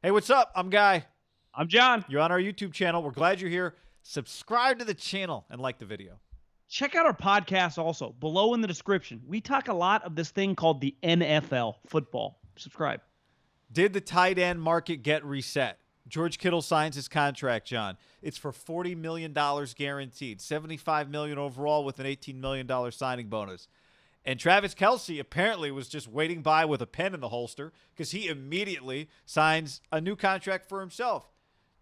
Hey, what's up? I'm Guy. I'm John. You're on our YouTube channel. We're glad you're here. Subscribe to the channel and like the video. Check out our podcast also below in the description. We talk a lot of this thing called the NFL football. Subscribe. Did the tight end market get reset? George Kittle signs his contract, John. It's for $40 million guaranteed, $75 million overall with an $18 million signing bonus. And Travis Kelce apparently was just waiting by with a pen in the holster because he immediately signs a new contract for himself.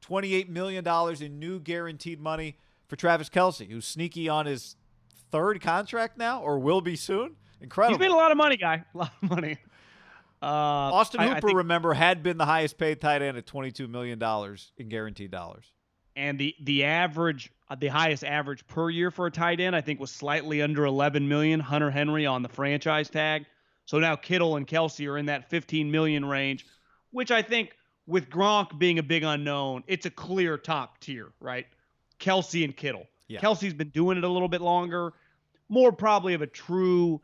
$28 million in new guaranteed money for Travis Kelce, who's sneaky on his third contract now or will be soon. Incredible. He's made a lot of money, Guy. A lot of money. Austin Hooper, remember, had been the highest paid tight end at $22 million in guaranteed dollars. And the average, the highest average per year for a tight end, I think, was slightly under $11 million. Hunter Henry on the franchise tag. So now Kittle and Kelce are in that $15 million range, which I think, with Gronk being a big unknown, it's a clear top tier, right? Kelce and Kittle. Yeah. Kelce's been doing it a little bit longer, more probably of a true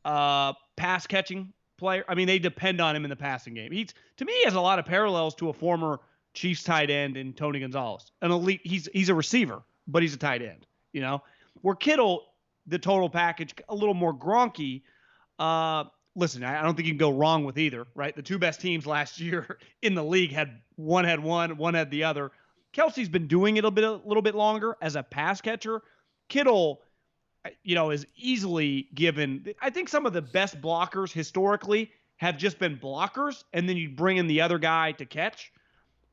pass catching player. I mean, they depend on him in the passing game. To me, he has a lot of parallels to a former Chiefs tight end in Tony Gonzalez. An elite, he's a receiver, but he's a tight end, you know? Where Kittle, the total package, a little more Gronky. Listen, I don't think you can go wrong with either, right? The two best teams last year in the league had one had the other. Kelce's been doing it a little bit longer as a pass catcher. Kittle, is easily given. I think some of the best blockers historically have just been blockers, and then you bring in the other guy to catch.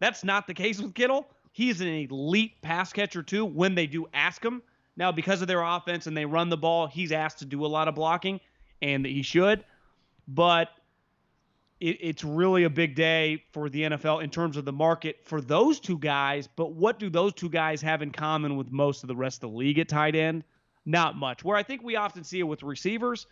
That's not the case with Kittle. He's an elite pass catcher too when they do ask him. Now, because of their offense and they run the ball, he's asked to do a lot of blocking, and he should. But it's really a big day for the NFL in terms of the market for those two guys. But what do those two guys have in common with most of the rest of the league at tight end? Not much. Where I think we often see it with receivers,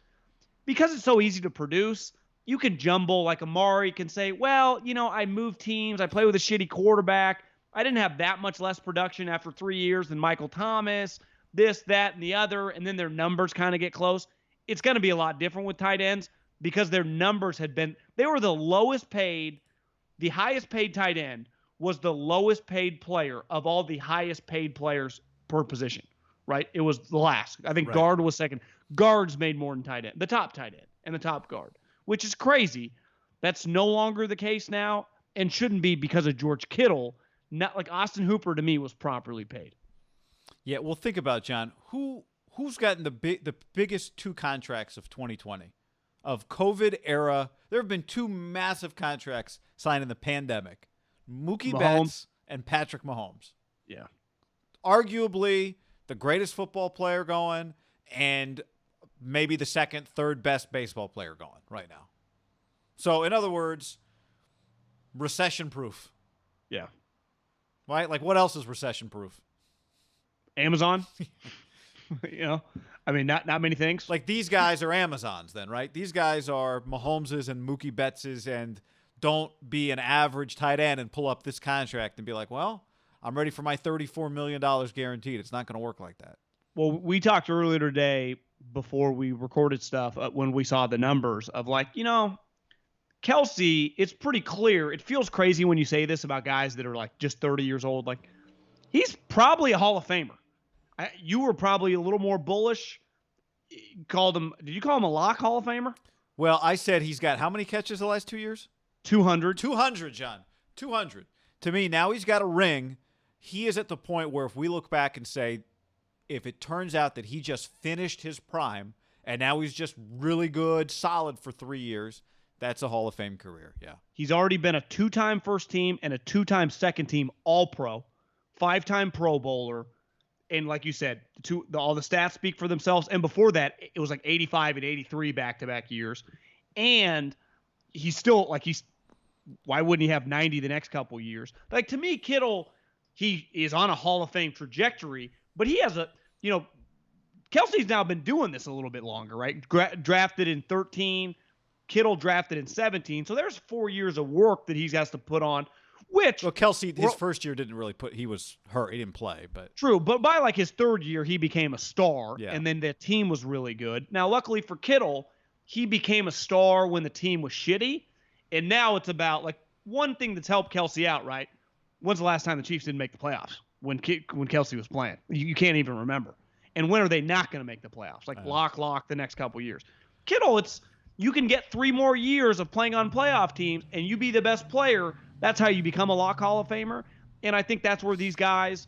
because it's so easy to produce, you can jumble. Like Amari can say, well, I moved teams. I play with a shitty quarterback. I didn't have that much less production after 3 years than Michael Thomas, this, that, and the other, and then their numbers kind of get close. It's going to be a lot different with tight ends because their numbers they were the lowest paid. The highest paid tight end was the lowest paid player of all the highest paid players per position, right? It was the last. I think guard was second. Guards made more than tight end, the top tight end and the top guard, which is crazy. That's no longer the case now and shouldn't be because of George Kittle. Not like Austin Hooper, to me, was properly paid. Yeah, well, think about it, John. Who's gotten the biggest two contracts of 2020? Of COVID era, there have been two massive contracts signed in the pandemic. Mookie Betts and Patrick Mahomes. Yeah. Arguably the greatest football player going and maybe the second, third best baseball player going right now. So, in other words, recession-proof. Yeah. Right? Like, what else is recession-proof? Amazon. I mean, not many things. Like, these guys are Amazons then, right? These guys are Mahomeses and Mookie Bettses, and don't be an average tight end and pull up this contract and be like, well, I'm ready for my $34 million guaranteed. It's not going to work like that. Well, we talked earlier today before we recorded stuff when we saw the numbers of Kelce, it's pretty clear. It feels crazy when you say this about guys that are like just 30 years old. Like, he's probably a Hall of Famer. You were probably a little more bullish. Did you call him a lock Hall of Famer? Well, I said he's got how many catches the last 2 years? 200. 200, John. 200. To me, now he's got a ring. He is at the point where if we look back and say, if it turns out that he just finished his prime and now he's just really good, solid for 3 years, that's a Hall of Fame career, yeah. He's already been a 2-time first team and a 2-time second team All-Pro, 5-time Pro Bowler. And like you said, all the stats speak for themselves. And before that, it was like 85 and 83 back-to-back years. And he's still why wouldn't he have 90 the next couple years? Like, to me, Kittle, he is on a Hall of Fame trajectory, but he has Kelce's now been doing this a little bit longer, right? Drafted in 13, Kittle drafted in 17. So there's 4 years of work that he has to put on. Well, Kelce, his first year didn't really he was hurt. He didn't play, but. True, but by like his third year, he became a star, and then the team was really good. Now, luckily for Kittle, he became a star when the team was shitty, and now it's about, like, one thing that's helped Kelce out, right? When's the last time the Chiefs didn't make the playoffs when Kelce was playing? You can't even remember. And when are they not going to make the playoffs? Like lock the next couple years. Kittle, you can get 3 more years of playing on playoff teams and you be the best player. That's how you become a lock Hall of Famer. And I think that's where these guys,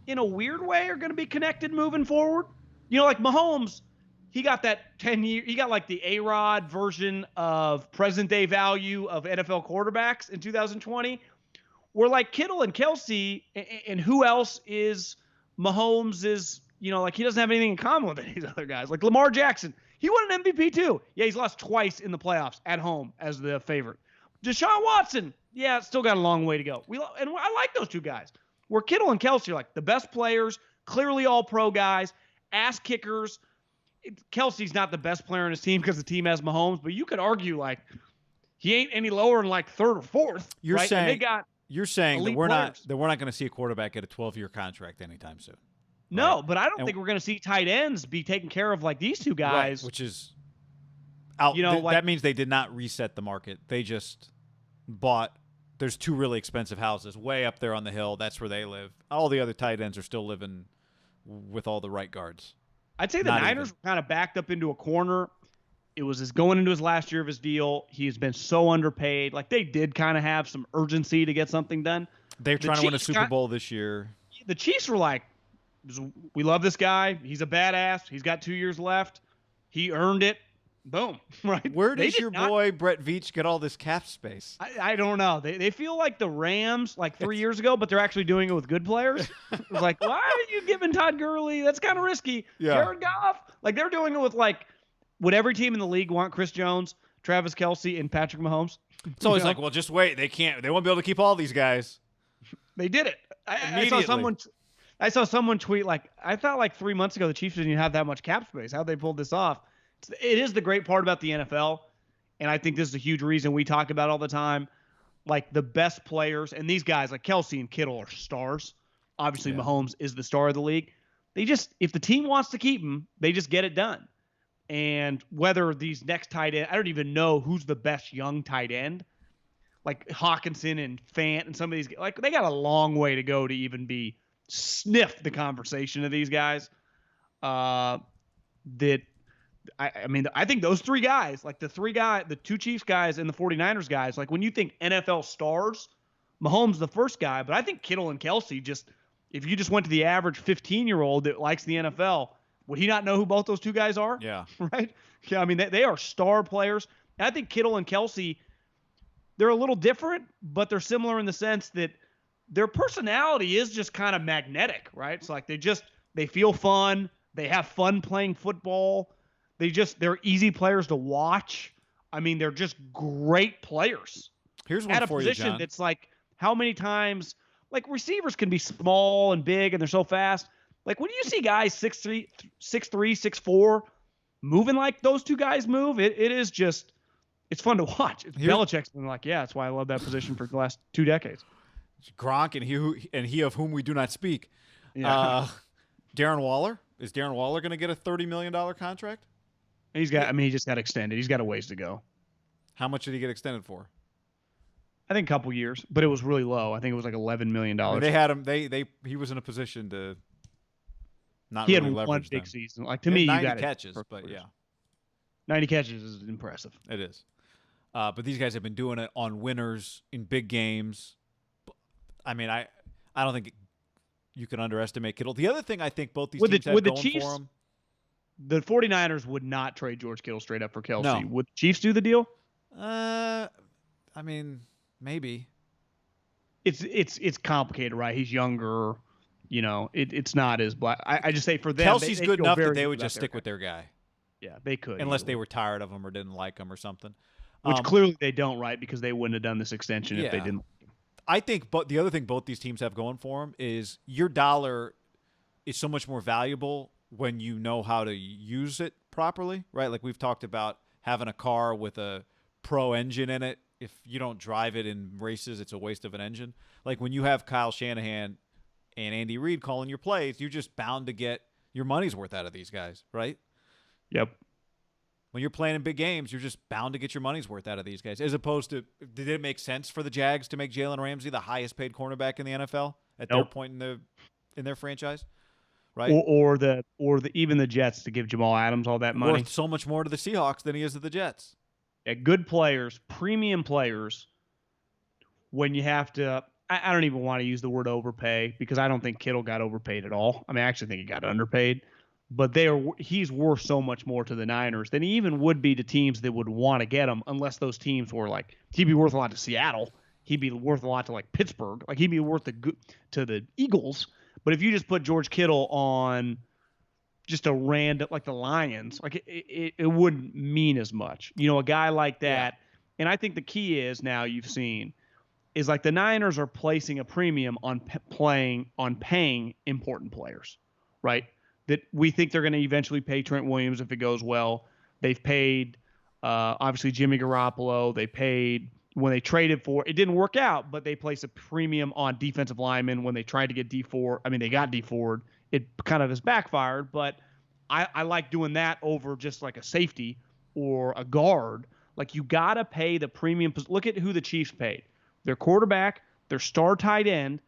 in a weird way, are going to be connected moving forward. Like Mahomes, he got that 10-year, he got like the A-Rod version of present day value of NFL quarterbacks in 2020. Where like Kittle and Kelce, and who else is Mahomes is, like he doesn't have anything in common with these other guys. Like Lamar Jackson, he won an MVP too. Yeah, he's lost twice in the playoffs at home as the favorite. Deshaun Watson, yeah, still got a long way to go. And I like those two guys. Where Kittle and Kelce are like the best players, clearly all pro guys, ass kickers. Kelce's not the best player on his team because the team has Mahomes, but you could argue like he ain't any lower than like 3rd or 4th. You're right? saying and they got You're saying that elite we're players. not going to see a quarterback get a 12-year contract anytime soon. No, right? but I don't think we're going to see tight ends be taken care of like these two guys. Right, which is out. That means they did not reset the market. They just bought. There's 2 really expensive houses way up there on the hill. That's where they live. All the other tight ends are still living with all the right guards. I'd say the Niners were kind of backed up into a corner. It was going into his last year of his deal. He's been so underpaid. Like they did kind of have some urgency to get something done. They're trying to win a Super Bowl this year. The Chiefs were like, we love this guy. He's a badass. He's got 2 years left. He earned it. Boom. Right. Where does your boy Brett Veach get all this cap space? I don't know. They feel like the Rams like 3 years ago, but they're actually doing it with good players. It was like, why are you giving Todd Gurley? That's kind of risky. Yeah. Jared Goff. Like they're doing it with like, would every team in the league want Chris Jones, Travis Kelce, and Patrick Mahomes? It's always like, well, just wait. They won't be able to keep all these guys. They did it. I saw someone tweet like, I thought like 3 months ago the Chiefs didn't even have that much cap space. How'd they pull this off? It is the great part about the NFL, and I think this is a huge reason we talk about all the time. Like the best players, and these guys like Kelce and Kittle are stars. Obviously, Mahomes is the star of the league. If the team wants to keep him, they just get it done. And whether these next tight end, I don't even know who's the best young tight end. Like Hawkinson and Fant and some of these, like they got a long way to go to even be sniff the conversation of these guys. I think those 3 guys, like the 2 Chiefs guys and the 49ers guys, like when you think NFL stars, Mahomes the first guy, but I think Kittle and Kelce if you just went to the average 15-year-old that likes the NFL, would he not know who both those 2 guys are? Yeah. Right? Yeah, I mean, they are star players. And I think Kittle and Kelce, they're a little different, but they're similar in the sense that their personality is just kind of magnetic, right? It's like they feel fun. They have fun playing football. They're easy players to watch. I mean, they're just great players. Here's one at a for position you, John. that's like how many times like receivers can be small and big and they're so fast. Like when you see guys 6'3", 6'4", moving like those 2 guys move, it is just it's fun to watch. Belichick's been like, yeah, that's why I love that position for the last 2 decades. Gronk and he of whom we do not speak. Yeah. Darren Waller. Is Darren Waller going to get a $30 million contract? He just got extended. He's got a ways to go. How much did he get extended for? I think a couple years, but it was really low. I think it was like $11 million. I mean, they had him. He was in a position to not. He really had leverage one big them. season. Like to me, 90 you got catches, but yeah, 90 catches is impressive. It is. But these guys have been doing it on winners in big games. I mean, I don't think you can underestimate Kittle. The other thing I think both these teams have going Chiefs, for them. The 49ers would not trade George Kittle straight up for Kelce. No. Would the Chiefs do the deal? I mean, maybe. It's complicated, right? He's younger. It's not as black. I just say for them, Kelsey's they good feel enough very that they good would about just their stick guy. with their guy. Yeah, they could. Unless they were tired of him or didn't like him or something. Which clearly they don't, right? Because they wouldn't have done this extension if they didn't. I think the other thing both these teams have going for them is your dollar is so much more valuable when you know how to use it properly, right? Like we've talked about having a car with a pro engine in it. If you don't drive it in races, it's a waste of an engine. Like when you have Kyle Shanahan and Andy Reid calling your plays, you're just bound to get your money's worth out of these guys, right? Yep. when you're playing in big games, you're just bound to get your money's worth out of these guys. As opposed to, did it make sense for the Jags to make Jalen Ramsey the highest paid cornerback in the NFL at their point in their franchise? Right? Or even the Jets to give Jamal Adams all that money. Worth so much more to the Seahawks than he is to the Jets. Yeah, good players, premium players, when you have to, I don't even want to use the word overpay because I don't think Kittle got overpaid at all. I mean, I actually think he got underpaid. But he's worth so much more to the Niners than he even would be to teams that would want to get him, unless those teams were like, he'd be worth a lot to Seattle. He'd be worth a lot to like Pittsburgh. Like he'd be worth to the Eagles. But if you just put George Kittle on just a random, like the Lions, like it wouldn't mean as much. You know, a guy like that. Yeah. And I think the key is now you've seen is like the Niners are placing a premium on paying important players, right? That we think they're going to eventually pay Trent Williams if it goes well. They've paid, obviously, Jimmy Garoppolo. They paid when they traded for – it didn't work out, but they placed a premium on defensive linemen when they tried to get D4. I mean, they got D4'd. It kind of has backfired, but I like doing that over just like a safety or a guard. Like you got to pay the premium. Look at who the Chiefs paid. Their quarterback, their star tight end,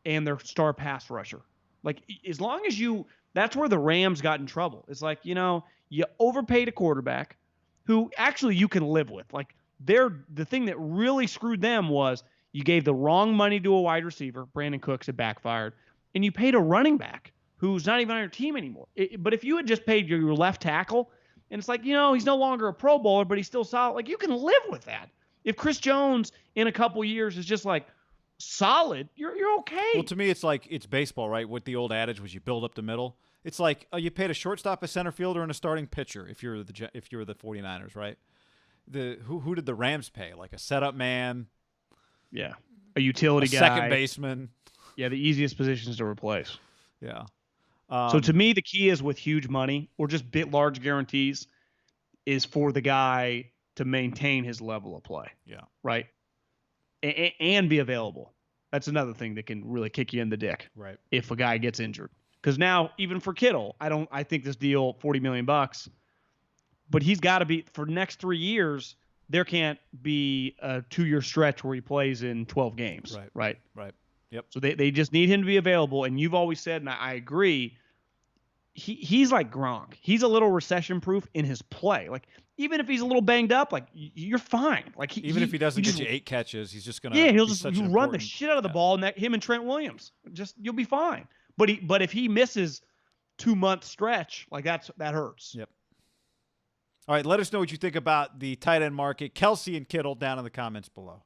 and their star pass rusher. Like as long as you – that's where the Rams got in trouble. It's like, you know, you overpaid a quarterback who actually you can live with. Like the thing that really screwed them was you gave the wrong money to a wide receiver, Brandon Cooks, it backfired, and you paid a running back who's not even on your team anymore. But if you had just paid your left tackle, and it's like, you know, he's no longer a Pro Bowler, but he's still solid. Like you can live with that. If Chris Jones in a couple years is just like solid, you're okay. Well, to me, it's like it's baseball, right? What the old adage was, you build up the middle. It's like you paid a shortstop, a center fielder, and a starting pitcher if you're the 49ers, right? Who did the Rams pay? Like a setup man, yeah, a utility guy, second baseman. Yeah, the easiest positions to replace. Yeah. So to me, the key is with huge money or just large guarantees is for the guy to maintain his level of play. Yeah. Right. And be available. That's another thing that can really kick you in the dick. Right. If a guy gets injured. Because now, even for Kittle, I think this deal, $40 million, but he's got to be, for the next 3 years, there can't be a 2-year stretch where he plays in 12 games. Right. Yep. So they just need him to be available. And you've always said, and I agree, he's like Gronk. He's a little recession-proof in his play. Like, even if he's a little banged up, like, you're fine. Like even if he doesn't get you 8 catches, he's just going to he'll run the shit out of the ball, and him and Trent Williams. You'll be fine. But if he misses 2-month stretch, like that hurts. Yep. All right, let us know what you think about the tight end market. Kelce and Kittle down in the comments below.